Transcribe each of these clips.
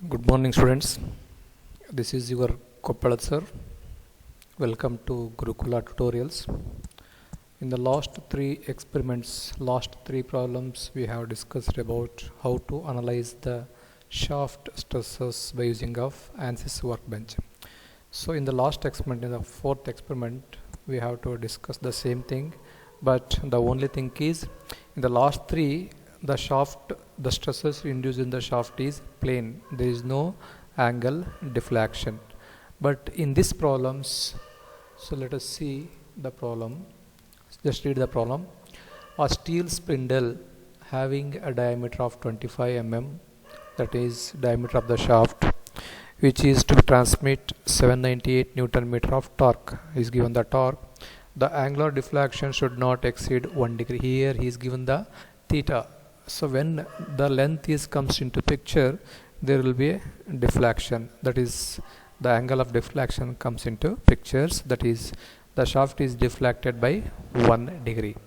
Good morning, students. This is your Koppalat sir. Welcome to Gurukula tutorials. In the last last three problems, we have discussed about how to analyze the shaft stresses by using of ANSYS workbench. So in the last experiment, in the fourth experiment, we have to discuss the same thing, but the only thing is in the last three, the stresses induced in the shaft is plane. There is no angle deflection. But in this problems, so let us see the problem. Just read the problem. A steel spindle having a diameter of 25 mm, that is diameter of the shaft, which is to transmit 798 Newton meter of torque, is given the torque. The angular deflection should not exceed 1 degree. Here he is given the theta. So when the length comes into picture, there will be a deflection. That is, the angle of deflection comes into pictures. That is, the shaft is deflected by 1 degree.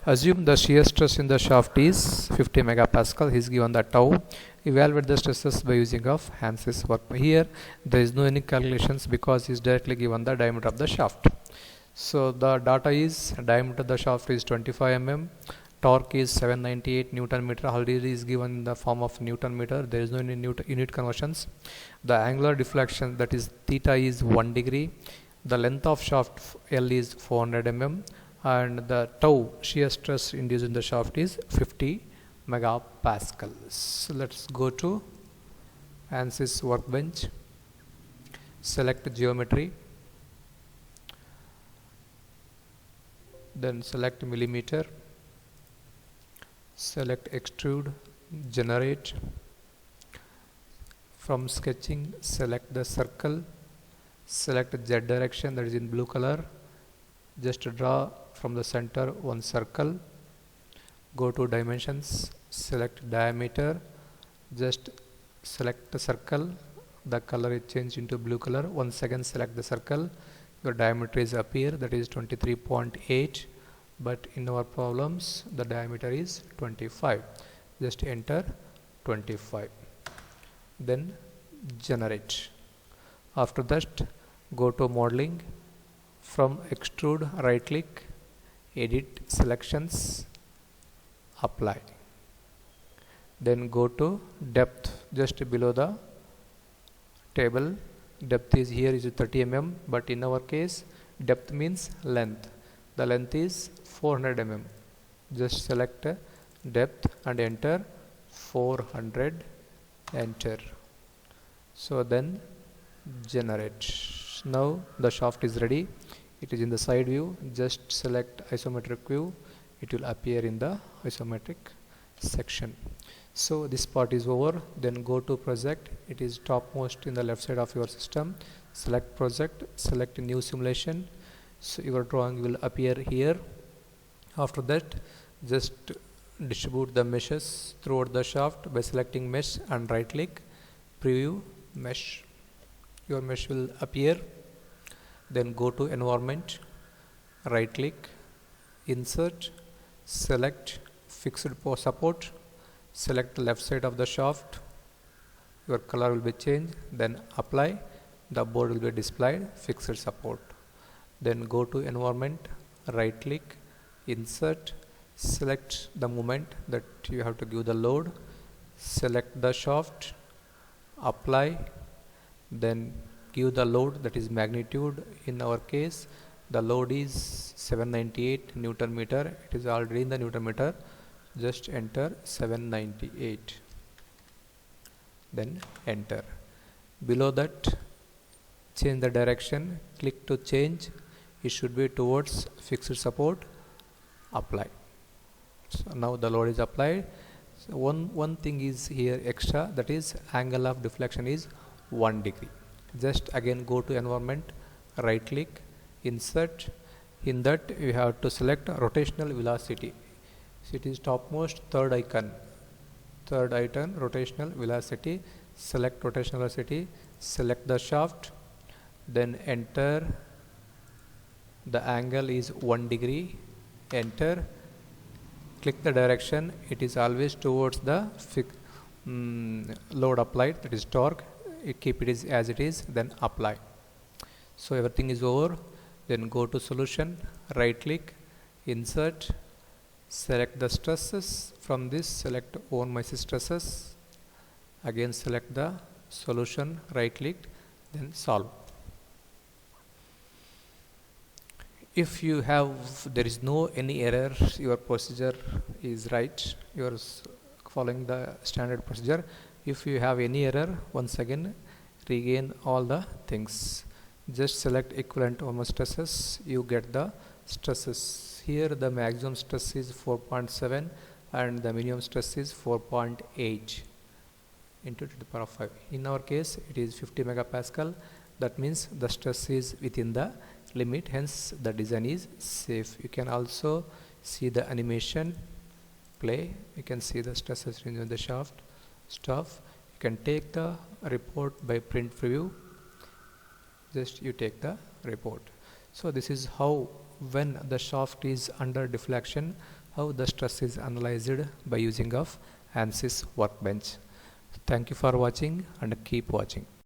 Assume the shear stress in the shaft is 50 megapascal. He is given the tau. Evaluate the stresses by using of ANSYS work. Here there is no any calculations because he is directly given the diameter of the shaft. So the data is diameter of the shaft is 25 mm. Torque is 798 Newton meter. Already is given in the form of Newton meter. There is no any unit conversions. The angular deflection, that is theta, is 1 degree. The length of shaft L is 400 mm, and the tau shear stress induced in the shaft is 50 megapascals. So let's go to ANSYS workbench. Select geometry. Then select millimeter. Select extrude, generate. From sketching, select the circle, select Z direction, that is in blue color. Just draw from the center one circle. Go to dimensions, select diameter, just select the circle, the color is changed into blue color. Once again select the circle, your diameter is appear, that is 23.8. but in our problems the diameter is 25. Just enter 25, then generate. After that, go to modeling. From extrude, right click, edit selections, apply. Then go to depth, just below the table. Depth is here is 30 mm, but in our case depth means length. The length is 400 mm. Just select depth and enter 400, enter. So then generate. Now the shaft is ready. It is in the side view. Just select isometric view. It will appear in the isometric section. So this part is over. Then go to project. It is topmost in the left side of your system. Select project, select new simulation. So your drawing will appear here. After that, just distribute the meshes throughout the shaft by selecting mesh and right click, preview mesh. Your mesh will appear. Then go to environment, right click, insert, select fixed support, select the left side of the shaft. Your color will be changed. Then apply. The board will be displayed fixed support. Then go to environment, right click, insert, select the moment that you have to give the load, select the shaft, apply, then give the load, that is magnitude. In our case the load is 798 Newton meter. It is already in the Newton meter. Just enter 798, then enter. Below that, change the direction, click to change. It should be towards fixed support, apply. So now the load is applied. So one thing is here extra, that is angle of deflection is 1 degree. Just again go to environment, right click, insert. In that you have to select rotational velocity. So it is topmost third icon, rotational velocity. Select rotational velocity, select the shaft, then enter. The angle is 1 degree, enter. Click the direction. It is always towards the load applied, that is torque, you keep it as it is, then apply. So everything is over. Then go to solution, right click, insert, select the stresses. From this, select own my stresses. Again select the solution, right click, then solve. If you have, there is no any error, your procedure is right, you are following the standard procedure. If you have any error, once again regain all the things, just select equivalent OMS stresses, you get the stresses. Here the maximum stress is 4.7 and the minimum stress is 4.8 into 10 to the power of 5. In our case it is 50 megapascal, that means the stress is within the limit, hence the design is safe. You can also see the animation play, you can see the stresses in the shaft stuff. You can take the report by print preview, just you take the report. So this is how, when the shaft is under deflection, how the stress is analyzed by using of ANSYS workbench. Thank you for watching and keep watching.